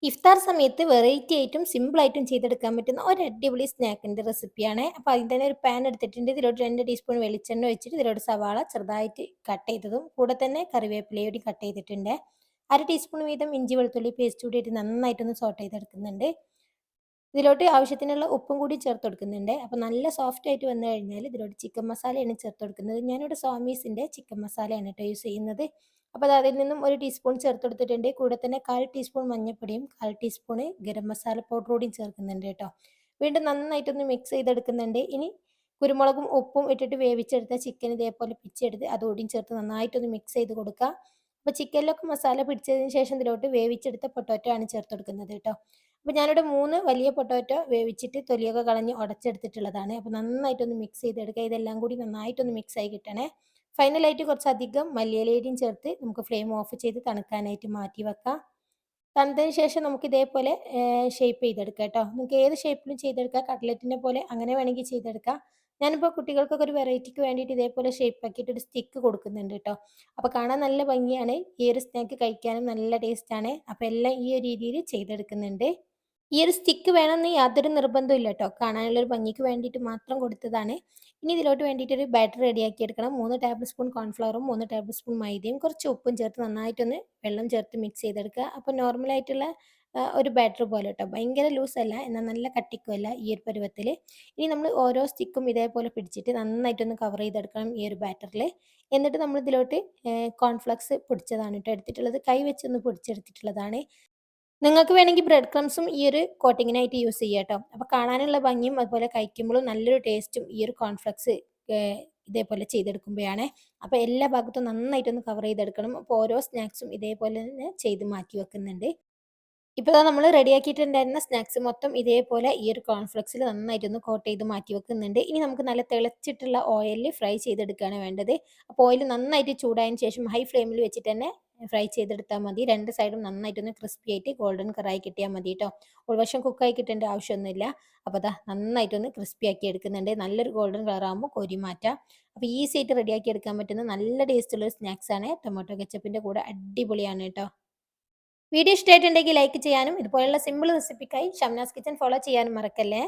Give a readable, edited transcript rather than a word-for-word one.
ഇഫ്താർ സമയത്ത് വെറൈറ്റി ആയിട്ടും സിമ്പിൾ ആയിട്ടും ചെയ്തെടുക്കാൻ പറ്റുന്ന ഒരു അടിപൊളി സ്നാക്കിന്റെ റെസിപ്പിയാണ്. അപ്പോൾ അതിന് തന്നെ ഒരു പാൻ എടുത്തിട്ടുണ്ട്. ഇതിലോട്ട് 2 ടീസ്പൂൺ വെളിച്ചെണ്ണ ഒഴിച്ചിട്ട് ഇതിലോട്ട് സവാള ചെറുതായിട്ട് കട്ട് ചെയ്തതും കൂടെ തന്നെ കറിവേപ്പിലയും കൂടി കട്ട് ചെയ്തിട്ടുണ്ട്. 1/2 ടീസ്പൂൺ വീതം ഇഞ്ചി വെളുത്തുള്ളി പേസ്റ്റ് കൂടി ഇട്ട് നന്നായിട്ടൊന്ന് സോട്ട് ചെയ്തെടുക്കുന്നുണ്ട്. ഇതിലോട്ട് ആവശ്യത്തിനുള്ള ഉപ്പും കൂടി ചേർത്ത് കൊടുക്കുന്നുണ്ട്. അപ്പോൾ നല്ല സോഫ്റ്റ് ആയിട്ട് വന്നു കഴിഞ്ഞാൽ ഇതിലോട്ട് ചിക്കൻ മസാലയാണ് ചേർത്ത് കൊടുക്കുന്നത്. ഞാനിവിടെ സ്വാമീസിന്റെ ചിക്കൻ മസാലയാണ് കേട്ടോ യൂസ് ചെയ്യുന്നത്. അപ്പോൾ അത് അതിൽ നിന്നും 1 ടീസ്പൂൺ ചേർത്ത് കൊടുത്തിട്ടുണ്ട്. കൂടെ തന്നെ 1/4 ടീസ്പൂൺ മഞ്ഞൾപ്പൊടിയും 1/4 ടീസ്പൂൺ ഗരം മസാല പൗഡർ കൂടിയും ചേർക്കുന്നുണ്ട് കേട്ടോ. വീണ്ടും നന്നായിട്ടൊന്ന് മിക്സ് ചെയ്തെടുക്കുന്നുണ്ട്. ഇനി കുരുമുളകും ഉപ്പും ഇട്ടിട്ട് വേവിച്ചെടുത്ത ചിക്കൻ ഇതേപോലെ പിച്ചെടുത്ത് അതുകൂടിയും ചേർത്ത് നന്നായിട്ടൊന്ന് മിക്സ് ചെയ്ത് കൊടുക്കുക. അപ്പോൾ ചിക്കനിലൊക്കെ മസാല പിടിച്ചതിന് ശേഷം ഇതിലോട്ട് വേവിച്ചെടുത്ത പൊട്ടാറ്റോ ആണ് ചേർത്ത് കൊടുക്കുന്നത് കേട്ടോ. അപ്പോൾ ഞാനിവിടെ 3 വലിയ പൊട്ടാറ്റോ വേവിച്ചിട്ട് തൊലിയൊക്കെ കളഞ്ഞ് ഉടച്ചെടുത്തിട്ടുള്ളതാണ്. അപ്പോൾ നന്നായിട്ടൊന്ന് മിക്സ് ചെയ്തെടുക്കുക. ഇതെല്ലാം കൂടി നന്നായിട്ടൊന്ന് മിക്സ് ആയി കിട്ടണേ. ഫൈനലായിട്ട് കുറച്ചധികം മല്ലിയിലയും ചേർത്ത് നമുക്ക് ഫ്ലെയിം ഓഫ് ചെയ്ത് തണുക്കാനായിട്ട് മാറ്റി വെക്കാം. തണുത്തതിന് ശേഷം നമുക്ക് ഇതേപോലെ ഷേപ്പ് ചെയ്തെടുക്കാം കേട്ടോ. നമുക്ക് ഏത് ഷേപ്പിലും ചെയ്തെടുക്കാം. കട്ട്ലറ്റിനെ പോലെ അങ്ങനെ വേണമെങ്കിൽ ചെയ്തെടുക്കാം. ഞാനിപ്പോൾ കുട്ടികൾക്കൊക്കെ ഒരു വെറൈറ്റിക്ക് വേണ്ടിയിട്ട് ഇതേപോലെ ഷേപ്പ് ആക്കിയിട്ട് ഒരു സ്റ്റിക്ക് കൊടുക്കുന്നുണ്ട് കേട്ടോ. അപ്പോൾ കാണാൻ നല്ല ഭംഗിയാണ്. ഈ ഒരു സ്നാക്ക് കഴിക്കാനും നല്ല ടേസ്റ്റാണ്. അപ്പോൾ എല്ലാം ഈ ഒരു രീതിയിൽ ചെയ്തെടുക്കുന്നുണ്ട്. ഈ ഒരു സ്റ്റിക്ക് വേണമെന്ന് യാതൊരു നിർബന്ധവും ഇല്ല കേട്ടോ. കാണാനുള്ള ഒരു ഭംഗിക്ക് വേണ്ടിയിട്ട് മാത്രം കൊടുത്തതാണ്. ഇനി ഇതിലോട്ട് വേണ്ടിയിട്ട് ഒരു ബാറ്റർ റെഡിയാക്കി എടുക്കണം. 3 ടേബിൾ സ്പൂൺ കോൺഫ്ലവറും 3 ടേബിൾ സ്പൂൺ മൈദയും കുറച്ച് ഉപ്പും ചേർത്ത് നന്നായിട്ടൊന്ന് വെള്ളം ചേർത്ത് മിക്സ് ചെയ്തെടുക്കുക. അപ്പോൾ നോർമലായിട്ടുള്ള ഒരു ബാറ്റർ പോലെ കേട്ടോ. ഭയങ്കര ലൂസല്ല എന്നാൽ നല്ല കട്ടിക്കുമല്ല ഈ ഒരു പരുവത്തിൽ. ഇനി നമ്മൾ ഓരോ സ്റ്റിക്കും ഇതേപോലെ പിടിച്ചിട്ട് നന്നായിട്ടൊന്ന് കവർ ചെയ്തെടുക്കണം ഈ ഒരു ബാറ്ററിൽ. എന്നിട്ട് നമ്മൾ ഇതിലോട്ട് കോൺഫ്ലക്സ് പൊടിച്ചതാണ് കേട്ടോ എടുത്തിട്ടുള്ളത്. കൈ വെച്ചൊന്ന് പൊടിച്ചെടുത്തിട്ടുള്ളതാണ്. നിങ്ങൾക്ക് വേണമെങ്കിൽ ബ്രെഡ് ക്രംസും ഈ ഒരു കോട്ടിങ്ങിനായിട്ട് യൂസ് ചെയ്യാം കേട്ടോ. അപ്പോൾ കാണാനുള്ള ഭംഗിയും അതുപോലെ കഴിക്കുമ്പോഴും നല്ലൊരു ടേസ്റ്റും ഈ ഒരു കോൺഫ്ലെക്സ് ഇതേപോലെ ചെയ്തെടുക്കുമ്പോഴാണ്. അപ്പോൾ എല്ലാ ഭാഗത്തും നന്നായിട്ടൊന്ന് കവർ ചെയ്തെടുക്കണം. അപ്പോൾ ഓരോ സ്നാക്സും ഇതേപോലെ തന്നെ ചെയ്ത് മാറ്റി വെക്കുന്നുണ്ട്. ഇപ്പോൾ ദാ നമ്മൾ റെഡിയാക്കിയിട്ടുണ്ടായിരുന്ന സ്നാക്സ് മൊത്തം ഇതേപോലെ ഈ ഒരു കോൺഫ്ലെക്സിൽ നന്നായിട്ടൊന്ന് കോട്ട് ചെയ്ത് മാറ്റി വെക്കുന്നുണ്ട്. ഇനി നമുക്ക് നല്ല തിളച്ചിട്ടുള്ള ഓയിലിൽ ഫ്രൈ ചെയ്തെടുക്കുകയാണ് വേണ്ടത്. അപ്പോൾ ഓയിൽ നന്നായിട്ട് ചൂടായതിന് ശേഷം ഹൈ ഫ്ലെയിമിൽ വെച്ചിട്ട് തന്നെ ഫ്രൈ ചെയ്തെടുത്താൽ മതി. 2 സൈഡും നന്നായിട്ടൊന്ന് ക്രിസ്പി ആയിട്ട് ഗോൾഡൻ കളറായി കിട്ടിയാൽ മതി കേട്ടോ. ഉൾവശം കുക്കായി കിട്ടേണ്ട ആവശ്യമൊന്നുമില്ല. അപ്പോൾ ദാ നന്നായിട്ടൊന്ന് ക്രിസ്പി ആക്കി എടുക്കുന്നുണ്ട്. നല്ലൊരു ഗോൾഡൻ കളറാകുമ്പോൾ കോരി മാറ്റാം. അപ്പോൾ ഈസി ആയിട്ട് റെഡിയാക്കി എടുക്കാൻ പറ്റുന്ന നല്ല ടേസ്റ്റുള്ള സ്നാക്സാണ്. ടൊമാറ്റോ കെച്ചപ്പിൻ്റെ കൂടെ അടിപൊളിയാണ് കേട്ടോ. വീഡിയോ ഇഷ്ടമായിട്ടുണ്ടെങ്കിൽ ലൈക്ക് ചെയ്യാനും ഇതുപോലുള്ള സിമ്പിൾ റെസിപ്പിക്കായി ഷംനാസ് കിച്ചൻ ഫോളോ ചെയ്യാനും മറക്കല്ലേ.